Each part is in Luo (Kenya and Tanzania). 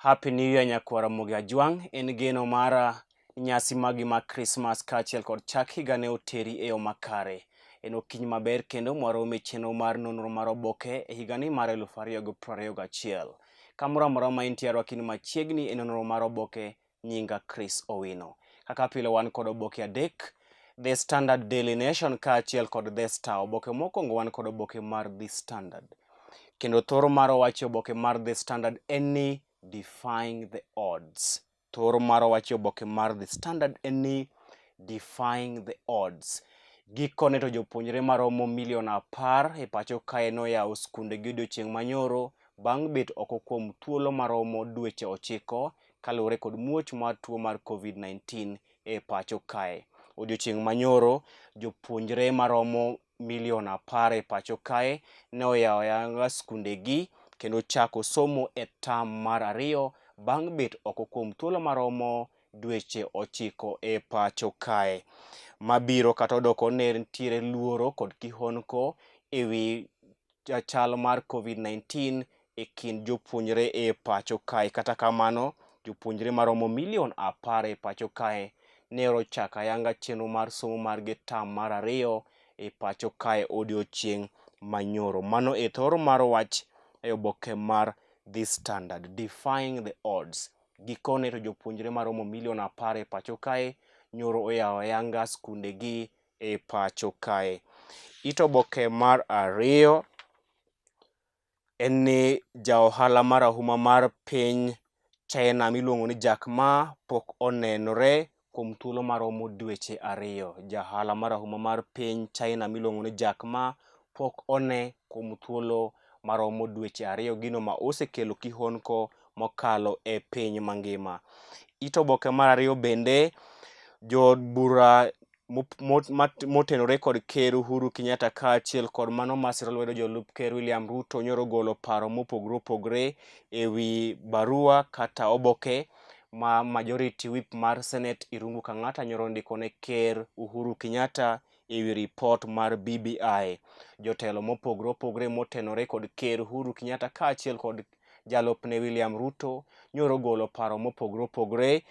Happy New Year nyakwara Mugi Ajwang'. En geno mara nyasi magi mag Christmas kaachiel kod chak higa ne oteri e yo makare. En okiny maber kendo mwaromo e chenro mar nonro mar oboke e higani mar 2021. Kamoro amora ma intie arwakini machiegni e nonro mar oboke, nyinga Chris Owino. Kaka pile wan kod oboke adek: The Standard, Daily Nation kaachiel kod The Star. Oboke mokwongo wan kod oboke mar The Standard. Kendo thoro mar wach oboke mar The Standard en ni Defying the Odds. Thoro mar wach oboke mar The Standard en ni Defying the Odds. Gikone to jopuonjre maromo milion 10 e pacho kae noyawo skundegi odiochieng' manyoro bang' bet oko kuom thuolo maromo dweche 9 kaluwore kod muoch mar tuo mar COVID-19 e pacho kae. Odiochieng' manyoro jopuonjre maromo milion 10 e pacho kae ne oyawo ayanga skundegi kendo chako somo e tam mar 2 bang' bet oko kuom thuolo maromo dweche 9 e pacho kae. Mabiro kata odoko ne nitiere luoro kod kihonko e wi chal mar COVID-19 e kind jopuonjre e pacho kae. Kata kamano, jopuonjre maromo milion 10 e pacho kae ne ochako ayanga chenro mar somo margi tam mar 2 e pacho kae odiochieng' manyoro. Mano e thoro mar wach e oboke mar The Standard. Defying the Odds. Gikone to jopuonjre maromo milion 10 e pacho kae nyoro oyawo ayanga skundegi e pacho kae. It oboke mar 2 en ni ja ohala marahuma mar piny China miluongo ni Jack Ma pok onenore kuom thuolo maromo dweche 2. Jahala marahuma mar piny China miluongo ni Jack Ma pok one kuom thuolo maromo dweche 2, gino ma osekelo kihonko mokalo e piny mangima. It oboke mar 2 bende jood bura motenore kod ker Uhuru Kenyatta kaachiel kod mano masiro lwedo jolup ker William Ruto nyoro golo paro mopogore opogore e wi barua kata oboke ma Majority Whip mar Senate Irungu Kang'ata nyoro ndiko ne ker Uhuru Kenyatta e wi report mar BBI. Jotelo mopogore opogore motenore kod ker Uhuru Kenyatta kaachiel kod jalupne William Ruto nyoro golo paro mopogore opogore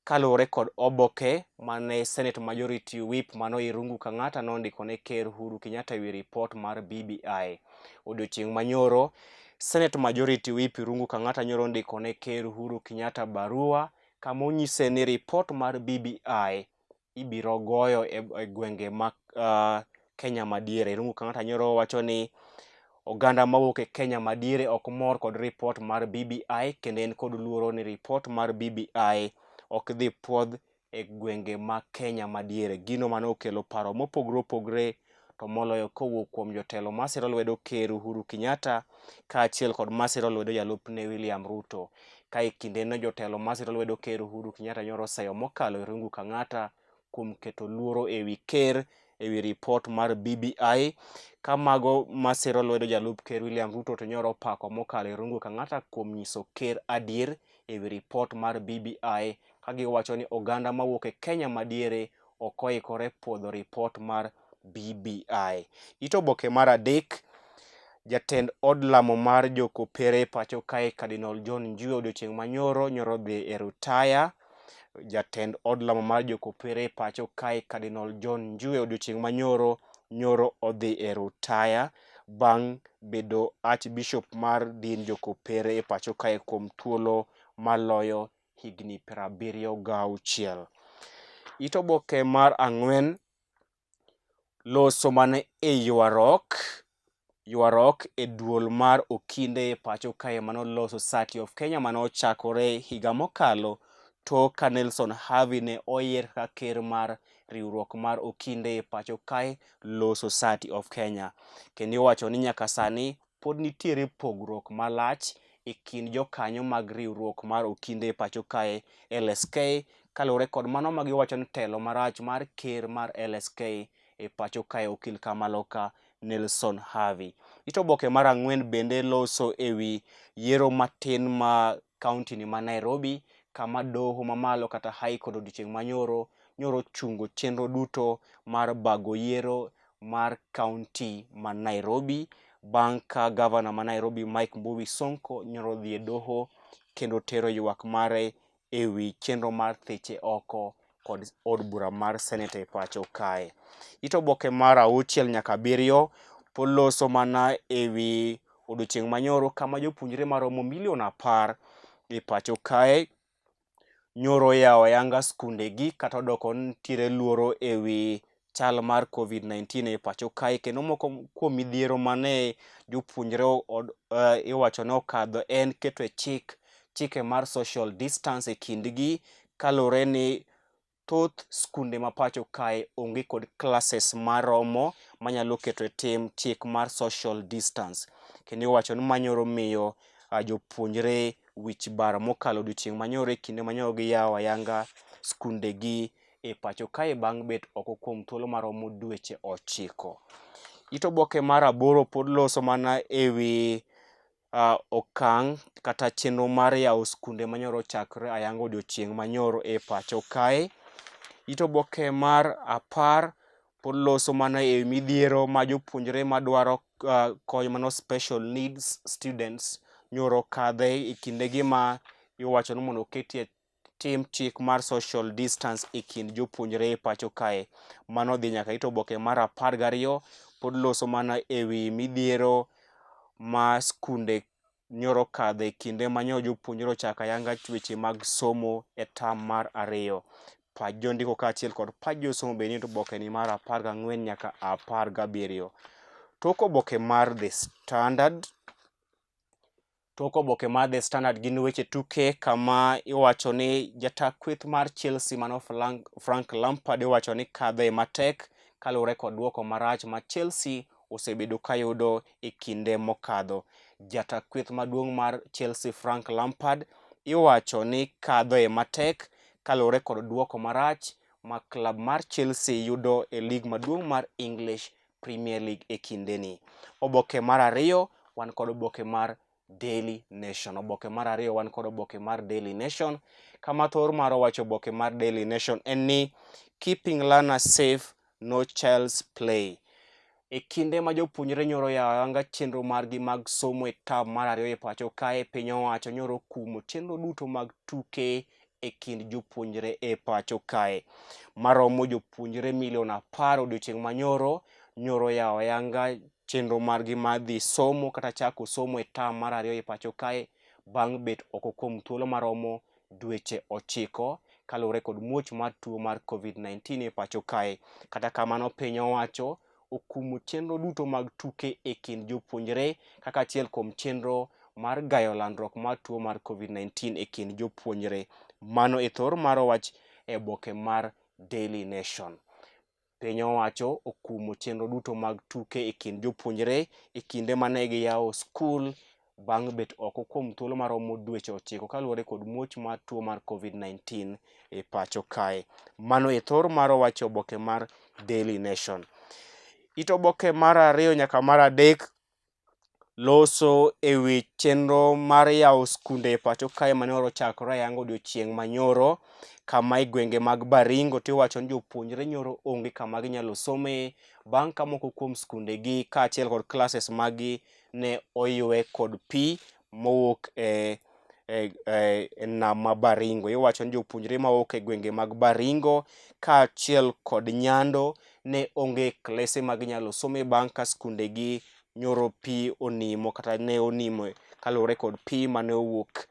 kaluwore kod oboke mane Senate Majority Whip mano Irungu Kang'ata nondiko ne ker Uhuru Kenyatta e wi report mar BBI. Odiochieng' manyoro Senate Majority Whip Irungu Kang'ata nyoro ndiko ne ker Uhuru Kenyatta barua kama onyise ni report mar BBI ibiro goyo e gwenge ma Kenya madiere. Irungu Kang'ata nyoro wacho ni oganda mawuok e Kenya madiere ok mor kod report mar BBI kendo en kod luoro ni report mar BBI ok dhi puodh e gwenge ma Kenya madiere. Gino mane okelo paro mopogore opogore to moloyo kowuok kuom jotelo masiro lwedo ker Uhuru Kenyatta kaachiel kod masiro lwedo jalupne William Ruto. Ka e kindeno jotelo masiro lwedo ker Uhuru Kenyatta nyoro seyo mokalo Irungu Kang'ata kuom keto luoro e wi ker e wi report mar BBI. Ka mago masiro lwedo jalup ker William Ruto to nyoro pako mokalo Irungu Kang'ata kuom nyiso ker adier e wi report mar BBI ka giwacho ni oganda mawuok e Kenya madiere ok oikore puodho report mar BBI. It oboke mar 3, jatend od lamo mar jokopere pacho kae Cardinal John Njue odiochieng' manyoro nyoro dhi e rutaya. Jatend od lamo mar jokopere pacho kae Cardinal John Njue odiochieng' manyoro nyoro odhi e rutaya bang' bedo Archbishop mar din jokopere e pacho kae kuom thuolo maloyo higni 76. It oboke mar 4, loso mane e ywarok e duol mar okinde e pacho kae manoloso Society of Kenya mane ochakore higa mokalo tok ka Nelson Havi ne oyier kaka ker mar riwruok mar okinde e pacho kae Law Society of Kenya. Kendo iwacho ni nyaka sani pod nitiere pogruok malach e kind jokanyo mag riwruok mar okinde e pacho kae LSK kaluwore kod mano ma giwacho ni telo marach mar ker mar LSK e pacho kae okil kamaloka Nelson Havi. It oboke mar 4 bende loso e wi yiero matin ma kaunti ni ma Nairobi kama doho mamalo kata High Court odiochieng' manyoro nyoro chungo chenro duto mar bago yiero mar kaunti ma Nairobi bang' ka gavana ma Nairobi Mike Mbuvi Sonko nyoro dhi e doho kendo tero ywak mare ewi chenro mar thiche oko kod od bura mar Senate e pacho kae. It oboke mar 6 nyaka 7 pod loso mana ewi odiochieng' manyoro kama jopuonjre maromo milion 10 e pacho kae nyoro yawo ayanga skundegi kata odoko nitiere luoro ewi chal mar COVID-19 e pacho kae, kendo moko kuom midhiero mane jopuonjre iwacho ni okadho en keto e chike mar social distance e kindgi, kaluwore ni thoth skunde ma pacho kae onge kod classes maromo manyalo keto e tim chik mar social distance, kendo iwacho ni manyoro miyo jopuonjre wich bar mokalo odiochieng' manyoro e kinde manyoro giyawo ayanga skundegi e pacho kae bang' bet oko kuom thuolo maromo dweche 9. It oboke mar 8 pod loso mana ewi okang' kata chenro mar yawo skunde manyoro chakre ayanga odiochieng' manyoro e pacho kae. It oboke mar 10 pod loso mana ewi midhiero ma jopuonjre madwaro kony mano special needs students nyoro kadhe e kindegi ma iwacho ni mondo oketie tim chik mar social distance e kind jopuonjre e pacho kae. Mano dhi nyaka it oboke mar 12 pod loso mana ewi midhiero ma skunde nyoro kadhe e kinde ma jopuonjre ochako ayanga weche mag somo e tam mar 2. Pach jondiko kaachiel kod pach josomo be nie oboke ni mar 14 nyaka 17. Tok oboke mar The Standard. Tok oboke mar The Standard gin weche tuke kama iwacho ni jataa kweth mar Chelsea mano Frank Lampard iwacho ni kadhe matek kaluwore kod duoko marach ma Chelsea osebedo kayudo e kinde mokadho. Jataa kweth maduong' mar Chelsea Frank Lampard iwacho ni kadhe matek kaluwore kod duoko marach ma klab mar Chelsea yudo e lig maduong' mar English Premier League e kindeni. Oboke mar 2 wan kod oboke mar Daily Nation. Oboke mar 2 wan kod oboke mar Daily Nation kama thor mar wacho oboke mar Daily Nation en ni keeping learners safe, no child's play. E kinde ma jopuonjre nyoro yawo ayanga chenro margi mag somo e tam mar 2 e pacho kae, piny owacho nyoro kumo chenro duto mag tuke e kind jopuonjre e pacho kae. Maromo jopuonjre milion 10 odiochieng' manyoro nyoro yawo ayanga chenro margi madhi somo kata chako somo e tam mar 2 e pacho kae bang' bet oko kuom thuolo maromo dweche 9 kaluwore kod muoch mar tuo mar COVID-19 e pacho kae. Kata kamano piny owacho okumo chenro duto mag tuke e kind jopuonjre kaka achiel kuom chenro mar gayo landruok mar tuo mar COVID-19 e kind jopuonjre. Mano e thor mar wach e oboke mar Daily Nation. Piny owacho okumo chenro duto mag tuke e kind jopuonjre e kinde mane giyawo skul bang' bet oko kuom thuolo maromo dweche 9 kaluwore kod muoch mar tuo mar COVID-19 e pacho kae. Mano e thor mar wach oboke mar Daily Nation. It oboke mar 2 nyaka mar 3 loso ewi chenro mar yawo skunde e pacho kae manyoro chakore ayanga odiochieng' manyoro kama e gwenge mag Baringo tiwacho ni jopuonjre nyoro onge kama ginyalo some bang' ka moko kuom skundegi kaachiel kod classes magi ne oywe kod pi mowuok e nam ma Baringo. Iwacho ni jopuonjre mawuok e gwenge mag Baringo kaachiel kod Nyando ne onge klese maginyalo some bang' ka skundegi nyoro pi onimo kata ne onimo kaluwore kod pi mane owuok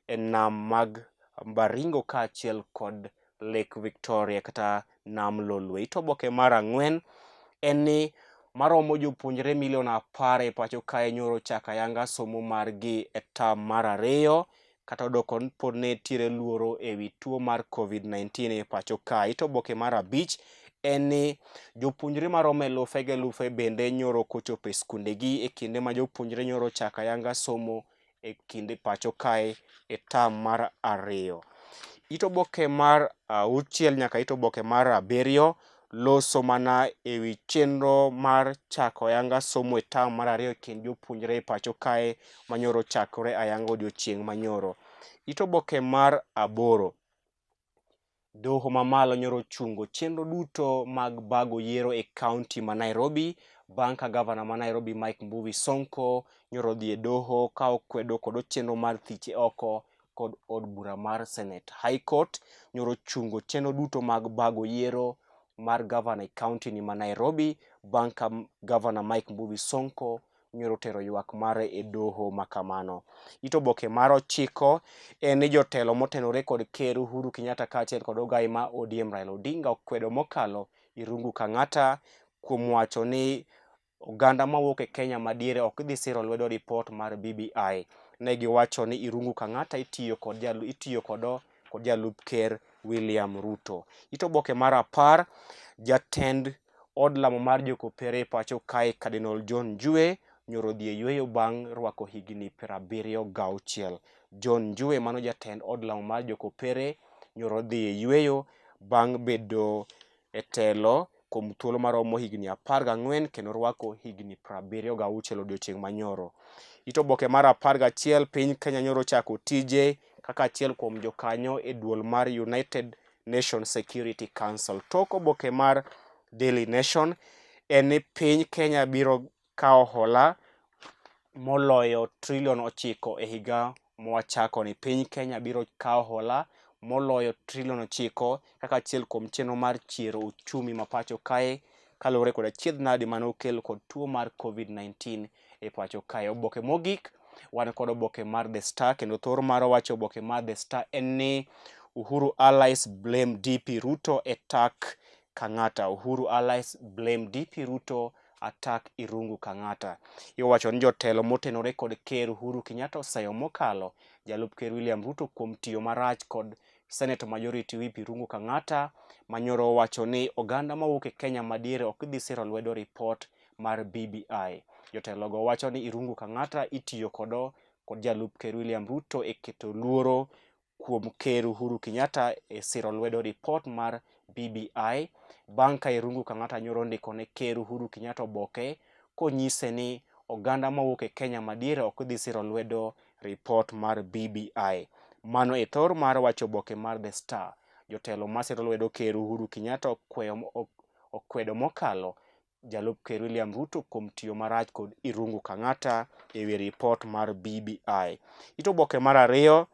e nam mag Baringo kaachiel kod Lake Victoria kata nam Lolwe. It oboke mar 4 en ni maromo jopuonjre milion 10 e pacho kae nyoro chako ayanga somo margi e tam mar 2 kata odoko pod ne tiere luoro ewi tuo mar COVID-19 e pacho kae. It oboke mar 5 en ni jopuonjre maromo elufe bende nyoro kochopo e skundegi e kinde ma jopuonjre nyoro chako ayanga somo e kinde pacho kae e tam mar 2. It oboke mar 6 nyaka it oboke mar 7 loso mana ewi chenro mar chako ayanga somo e tam mar 2 e kind jopuonjre e pacho kae manyoro chakore ayanga odiochieng' manyoro. It oboke mar 8 doho mamalo nyoro chungo chenro duto mag bago yiero e kaunti ma Nairobi bang' ka gavana ma Nairobi Mike Mbuvi Sonko nyoro dhi e doho ka okwedo kod chenro mar thiche oko kod od bura mar Senate. High Court nyoro chungo chenro duto mag bago yiero mar gavana e kaunti ni ma Nairobi bang' ka gavana Mike Mbuvi Sonko nyoro tero ywak mare e doho makamano. It oboke mar 9 en ni jotelo motenore kod ker Uhuru Kenyatta kaachiel kod ogai ma ODM Raila Odinga okwedo mokalo Irungu Kang'ata kuom wacho ni oganda mawuok e Kenya madiere ok dhi siro lwedo ripot mar BBI. Ne giwacho ni Irungu Kang'ata itiyo kodo kod jalup ker William Ruto. It oboke mar 10 jatend od lamo mar jokopere pacho kae Cardinal John Njue nyoro dhi e yweyo bang' rwako higni 76. John Njue mano jatend od lamo mar jokopere nyoro dhi e yweyo bang' bedo e telo kuom thuolo maromo higni 14 kendo rwako higni 76 odiochieng' manyoro. It oboke mar 11 piny Kenya nyoro chako tije kaka achiel kuom jokanyo e duol mar United Nations Security Council. Tok oboke mar Daily Nation en ni piny Kenya biro kawo hola moloyo $9 trillion e higa mwachako ni. Piny Kenya biro kawo hola moloyo $9 trillion kaka achiel kuom chenro mar chiero uchumi ma pacho kae kaluwore kod achiedh nadi manokel kod tuo mar COVID-19 e pacho kae. Oboke mogik wan kod oboke mar The Star kendo thor mar wacho oboke mar The Star en ni Uhuru allies blame DP Ruto attack Kang'ata. Uhuru allies blame DP Ruto attack Irungu Kang'ata. Iwacho ni jotelo motenore kod ker Uhuru Kenyatta osayo mokalo jalup ker William Ruto kuom tiyo marach kod Senate Majority Whip Irungu Kang'ata manyoro wacho ni oganda mawuok e Kenya madiere ok dhi siro lwedo ripot mar BBI. Jotelo go wacho ni Irungu Kang'ata itiyo kod jalup ker William Ruto e keto luoro kuom ker Uhuru Kenyatta e siro lwedo ripot mar BBI bang' ka Irungu Kang'ata nyoro ndiko ne ker Uhuru Kenyatta oboke konyise ni oganda mawuok e Kenya madiere ok dhi siro lwedo ripot mar BBI. Mano e thor mar wacho oboke mar The Star. Jotelo masiro lwedo ker Uhuru Kenyatta okwedo mokalo jalup ker William Ruto kuom tiyo marach kod Irungu Kang'ata e wi ripot mar BBI. It oboke mar 2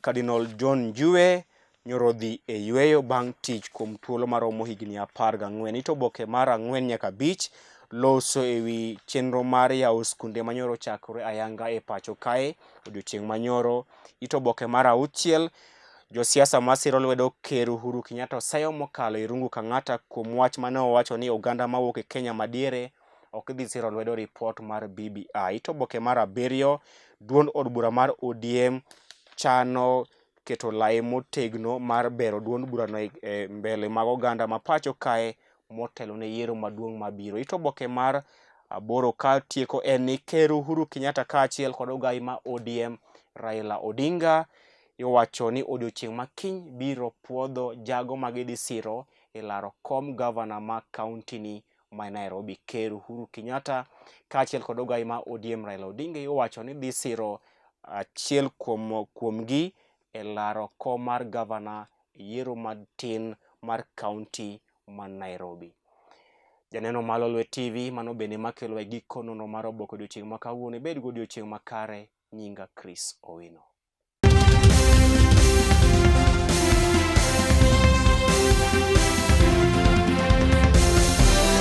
Cardinal John Njue nyoro dhi e yweyo bang' tich kuom thuolo maromo higni 14. It oboke mar 4 nyaka 5 loso e wi chenro mar yawo skunde manyoro chakore ayanga e pacho kae odiochieng' manyoro. It oboke mar 6 josiasa masiro lwedo ker Uhuru Kenyatta osayo mokalo Irungu Kang'ata kuom wach mane owacho ni oganda mawuok e Kenya madiere ok dhi siro lwedo ripot mar BBI. It oboke mar 7 duond od bura mar ODM chano keto lai motegno mar bero duond burano e mbele mag oganda ma pacho kae motelo ne yiero maduong' mabiro. It oboke mar 8 ka tieko en ni ker Uhuru Kenyatta kaachiel kod ogai ma ODM Raila Odinga iwacho ni odiochieng' makiny biro puodho jago magidhi siro e laro kom gavana ma kaunti ni ma Nairobi. Ker Uhuru Kenyatta kaachiel kod ogai ma ODM Raila Odinga iwacho ni dhi siro achiel kuomgi e laro kom mar gavana yiero matin mar kaunti ma Nairobi. Janeno malo Lwe TV mano bende makelo e giko nonro mar oboke odiochieng' ma kawuono. Bed go odiochieng' makare. Nyinga Chris Owino.